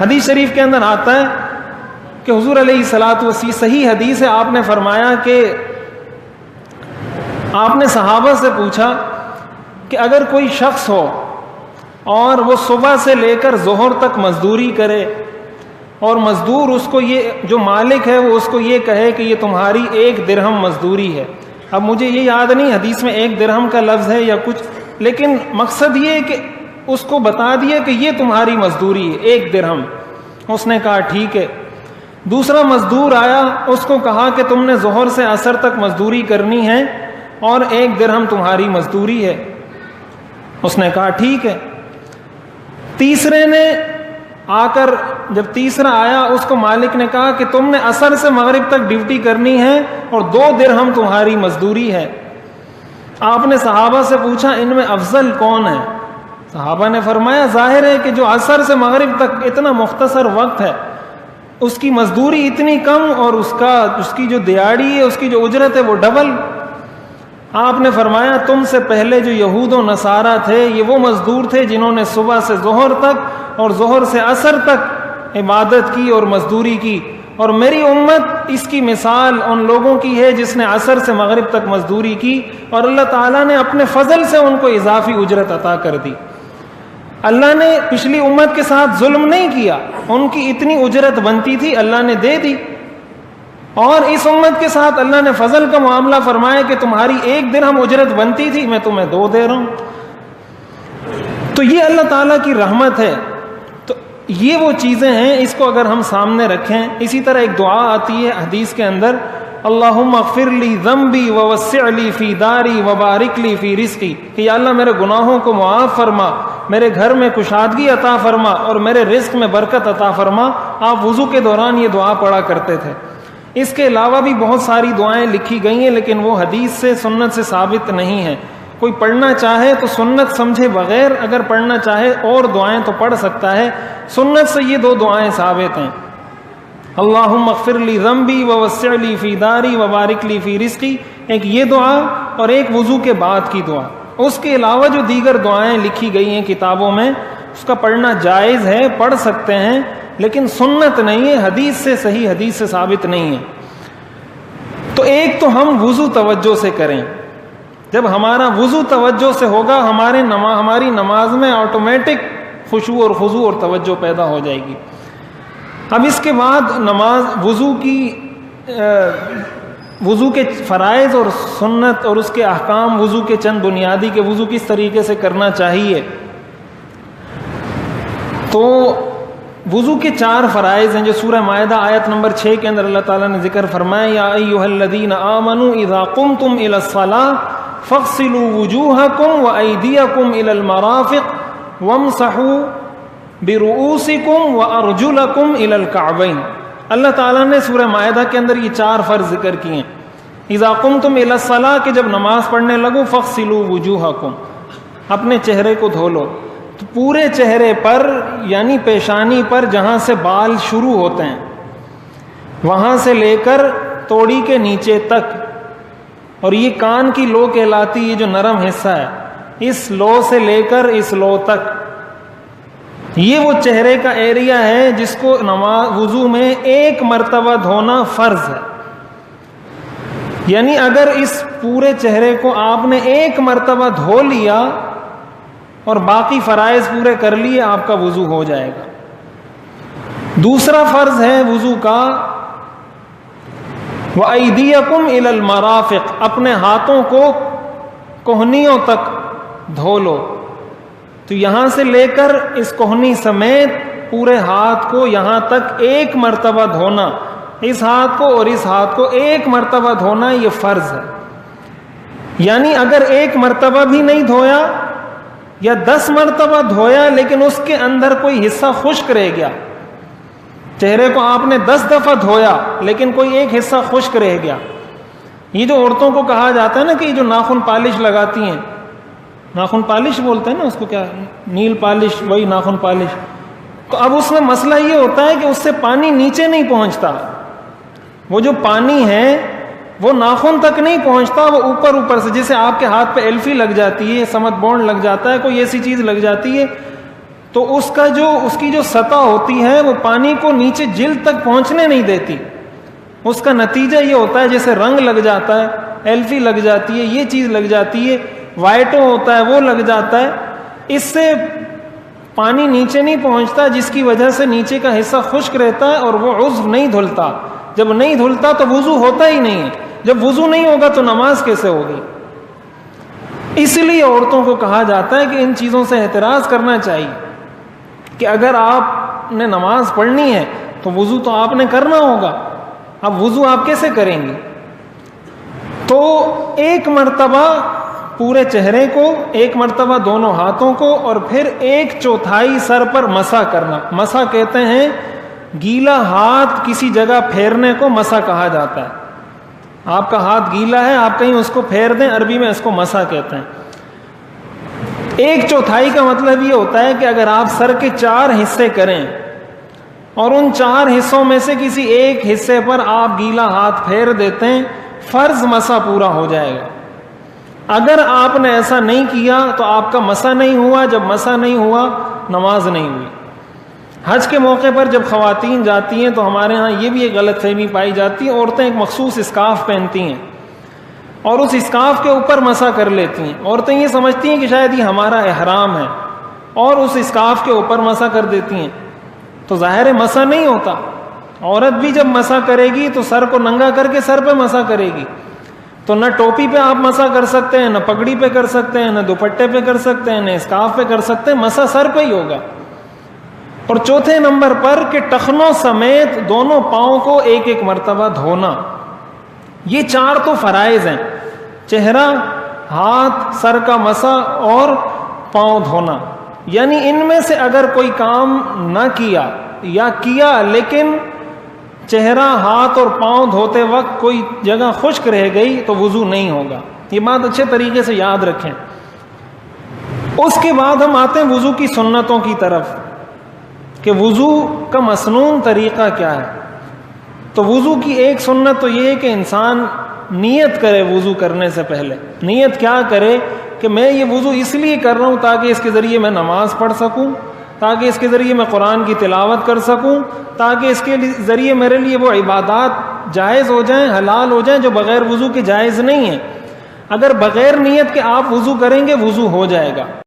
حدیث شریف کے اندر آتا ہے کہ حضور علیہ الصلوۃ والسلام، صحیح حدیث ہے، آپ نے فرمایا کہ آپ نے صحابہ سے پوچھا کہ اگر کوئی شخص ہو اور وہ صبح سے لے کر ظہر تک مزدوری کرے اور مزدور اس کو یہ، جو مالک ہے وہ اس کو یہ کہے کہ یہ تمہاری 1 درہم مزدوری ہے. اب مجھے یہ یاد نہیں حدیث میں 1 درہم کا لفظ ہے یا کچھ، لیکن مقصد یہ کہ اس کو بتا دیا کہ یہ تمہاری مزدوری ہے 1 درہم. اس نے کہا ٹھیک ہے. دوسرا مزدور آیا، اس کو کہا کہ تم نے ظہر سے عصر تک مزدوری کرنی ہے اور 1 درہم تمہاری مزدوری ہے. اس نے کہا ٹھیک ہے. تیسرے نے آ کر، جب تیسرا آیا، اس کو مالک نے کہا کہ تم نے عصر سے مغرب تک ڈیوٹی کرنی ہے اور 2 درہم تمہاری مزدوری ہے. آپ نے صحابہ سے پوچھا ان میں افضل کون ہے؟ صحابہ نے فرمایا ظاہر ہے کہ جو عصر سے مغرب تک اتنا مختصر وقت ہے، اس کی مزدوری اتنی کم اور اس کی جو دیہاڑی ہے، اس کی جو اجرت ہے وہ ڈبل. آپ نے فرمایا تم سے پہلے جو یہود و نصارہ تھے، یہ وہ مزدور تھے جنہوں نے صبح سے ظہر تک اور ظہر سے عصر تک عبادت کی اور مزدوری کی، اور میری امت اس کی مثال ان لوگوں کی ہے جس نے عصر سے مغرب تک مزدوری کی اور اللہ تعالیٰ نے اپنے فضل سے ان کو اضافی اجرت عطا کر دی. اللہ نے پچھلی امت کے ساتھ ظلم نہیں کیا، ان کی اتنی اجرت بنتی تھی اللہ نے دے دی، اور اس امت کے ساتھ اللہ نے فضل کا معاملہ فرمایا کہ تمہاری 1 درہم اجرت بنتی تھی، میں تمہیں 2 دے رہا ہوں. تو یہ اللہ تعالیٰ کی رحمت ہے. تو یہ وہ چیزیں ہیں، اس کو اگر ہم سامنے رکھیں. اسی طرح ایک دعا آتی ہے حدیث کے اندر، اللہم اغفر لی ذنبی ووسع لی فی داری وبارک لی فی رزقی، کہ یا اللہ میرے گناہوں کو معاف فرما، میرے گھر میں کشادگی عطا فرما اور میرے رزق میں برکت عطا فرما. آپ وضو کے دوران یہ دعا پڑھا کرتے تھے. اس کے علاوہ بھی بہت ساری دعائیں لکھی گئی ہیں، لیکن وہ حدیث سے، سنت سے ثابت نہیں ہیں. کوئی پڑھنا چاہے تو سنت سمجھے بغیر اگر پڑھنا چاہے اور دعائیں تو پڑھ سکتا ہے. سنت سے یہ 2 دعائیں ثابت ہیں، اللہم اغفر لی ذنبی ووسع لی فی داری وبارک لی فی رزقی، ایک یہ دعا اور ایک وضو کے بعد کی دعا. اس کے علاوہ جو دیگر دعائیں لکھی گئی ہیں کتابوں میں، اس کا پڑھنا جائز ہے، پڑھ سکتے ہیں، لیکن سنت نہیں ہے، حدیث سے، صحیح حدیث سے ثابت نہیں ہے. تو ایک تو ہم وضو توجہ سے کریں. جب ہمارا وضو توجہ سے ہوگا، ہماری نماز میں آٹومیٹک خشوع اور خضوع اور توجہ پیدا ہو جائے گی. اب اس کے بعد وضو کے فرائض اور سنت اور اس کے احکام، وضو کے چند بنیادی کہ وضو کس طریقے سے کرنا چاہیے. تو وضو کے 4 فرائض ہیں جو سورہ مائدہ آیت نمبر 6 کے اندر اللہ تعالیٰ نے ذکر فرمایا، یا ایھا الذین آمنوا اذا قمتم الی الصلاۃ فاغسلوا وجوہکم وایدیکم الی المرافق وامسحوا برؤوسکم وارجلکم الی الکعبین. اللہ تعالیٰ نے سورہ مائدہ کے اندر یہ 4 فرض ذکر کیے ہیں. اذا قمتم الی الصلاۃ، کہ جب نماز پڑھنے لگو، فاغسلوا وجوہکم، اپنے چہرے کو دھو لو. تو پورے چہرے پر، یعنی پیشانی پر جہاں سے بال شروع ہوتے ہیں وہاں سے لے کر توڑی کے نیچے تک، اور یہ کان کی لو کہلاتی، یہ جو نرم حصہ ہے، اس لو سے لے کر اس لو تک، یہ وہ چہرے کا ایریا ہے جس کو وضو میں 1 مرتبہ دھونا فرض ہے. یعنی اگر اس پورے چہرے کو آپ نے 1 مرتبہ دھو لیا اور باقی فرائض پورے کر لیے، آپ کا وضو ہو جائے گا. دوسرا فرض ہے وضو کا، وَأَيْدِيَكُمْ إِلَى الْمَرَافِقِ، اپنے ہاتھوں کو کوہنیوں تک دھو لو. تو یہاں سے لے کر اس کوہنی سمیت پورے ہاتھ کو یہاں تک 1 مرتبہ دھونا، اس ہاتھ کو اور اس ہاتھ کو 1 مرتبہ دھونا، یہ فرض ہے. یعنی اگر 1 مرتبہ بھی نہیں دھویا یا 10 مرتبہ دھویا لیکن اس کے اندر کوئی حصہ خشک رہ گیا، چہرے کو آپ نے 10 دفعہ دھویا لیکن کوئی ایک حصہ خشک رہ گیا. یہ جو عورتوں کو کہا جاتا ہے نا کہ یہ جو ناخن پالش لگاتی ہیں، ناخن پالش بولتے ہیں نا اس کو، کیا نیل پالش، وہی ناخن پالش. تو اب اس میں مسئلہ یہ ہوتا ہے کہ اس سے پانی نیچے نہیں پہنچتا، وہ جو پانی ہے وہ ناخن تک نہیں پہنچتا، وہ اوپر سے، جیسے آپ کے ہاتھ پہ ایلفی لگ جاتی ہے، سمت بونڈ لگ جاتا ہے، کوئی ایسی چیز لگ جاتی ہے، تو اس کی جو سطح ہوتی ہے وہ پانی کو نیچے جلد تک پہنچنے نہیں دیتی. اس کا نتیجہ یہ ہوتا ہے جیسے رنگ لگ جاتا ہے, ایلفی لگ جاتی ہے, یہ چیز لگ جاتی ہے, وائٹو ہوتا ہے وہ لگ جاتا ہے, اس سے پانی نیچے نہیں پہنچتا, جس کی وجہ سے نیچے کا حصہ خشک رہتا ہے اور وہ عضو نہیں دھلتا. جب نہیں دھلتا تو وضو ہوتا ہی نہیں ہے. جب وضو نہیں ہوگا تو نماز کیسے ہوگی؟ اس لیے عورتوں کو کہا جاتا ہے کہ ان چیزوں سے احتراز کرنا چاہیے کہ اگر آپ نے نماز پڑھنی ہے تو وضو تو آپ نے کرنا ہوگا. اب وضو آپ کیسے کریں گے؟ تو ایک مرتبہ پورے چہرے کو, ایک مرتبہ دونوں ہاتھوں کو, اور پھر 1/4 سر پر مسح کرنا. مسح کہتے ہیں گیلا ہاتھ کسی جگہ پھیرنے کو مسح کہا جاتا ہے. آپ کا ہاتھ گیلا ہے, آپ کہیں اس کو پھیر دیں, عربی میں اس کو مسح کہتے ہیں. 1/4 کا مطلب یہ ہوتا ہے کہ اگر آپ سر کے 4 حصے کریں اور ان 4 حصوں میں سے کسی ایک حصے پر آپ گیلا ہاتھ پھیر دیتے ہیں, فرض مسح پورا ہو جائے گا. اگر آپ نے ایسا نہیں کیا تو آپ کا مسح نہیں ہوا. جب مسح نہیں ہوا نماز نہیں ہوئی. حج کے موقع پر جب خواتین جاتی ہیں تو ہمارے ہاں یہ بھی ایک غلط فہمی پائی جاتی ہے, عورتیں ایک مخصوص اسکارف پہنتی ہیں اور اس اسکارف کے اوپر مسح کر لیتی ہیں. عورتیں یہ سمجھتی ہیں کہ شاید یہ ہمارا احرام ہے اور اس اسکارف کے اوپر مسح کر دیتی ہیں. تو ظاہر مسح نہیں ہوتا. عورت بھی جب مسح کرے گی تو سر کو ننگا کر کے سر پہ مسح کرے گی. تو نہ ٹوپی پہ آپ مسح کر سکتے ہیں, نہ پگڑی پہ کر سکتے ہیں, نہ دوپٹے پہ کر سکتے ہیں, نہ اسکارف پہ کر سکتے ہیں. مسح سر پہ ہی ہوگا. اور چوتھے نمبر پر کہ ٹخنوں سمیت دونوں پاؤں کو 1 مرتبہ دھونا. یہ 4 تو فرائض ہیں: چہرہ, ہاتھ, سر کا مسح اور پاؤں دھونا. یعنی ان میں سے اگر کوئی کام نہ کیا یا کیا لیکن چہرہ, ہاتھ اور پاؤں دھوتے وقت کوئی جگہ خشک رہ گئی تو وضو نہیں ہوگا. یہ بات اچھے طریقے سے یاد رکھیں. اس کے بعد ہم آتے ہیں وضو کی سنتوں کی طرف کہ وضو کا مسنون طریقہ کیا ہے. تو وضو کی ایک سنت تو یہ ہے کہ انسان نیت کرے وضو کرنے سے پہلے. نیت کیا کرے کہ میں یہ وضو اس لیے کر رہا ہوں تاکہ اس کے ذریعے میں نماز پڑھ سکوں, تاکہ اس کے ذریعے میں قرآن کی تلاوت کر سکوں, تاکہ اس کے ذریعے میرے لیے وہ عبادات جائز ہو جائیں, حلال ہو جائیں جو بغیر وضو کے جائز نہیں ہیں. اگر بغیر نیت کے آپ وضو کریں گے وضو ہو جائے گا.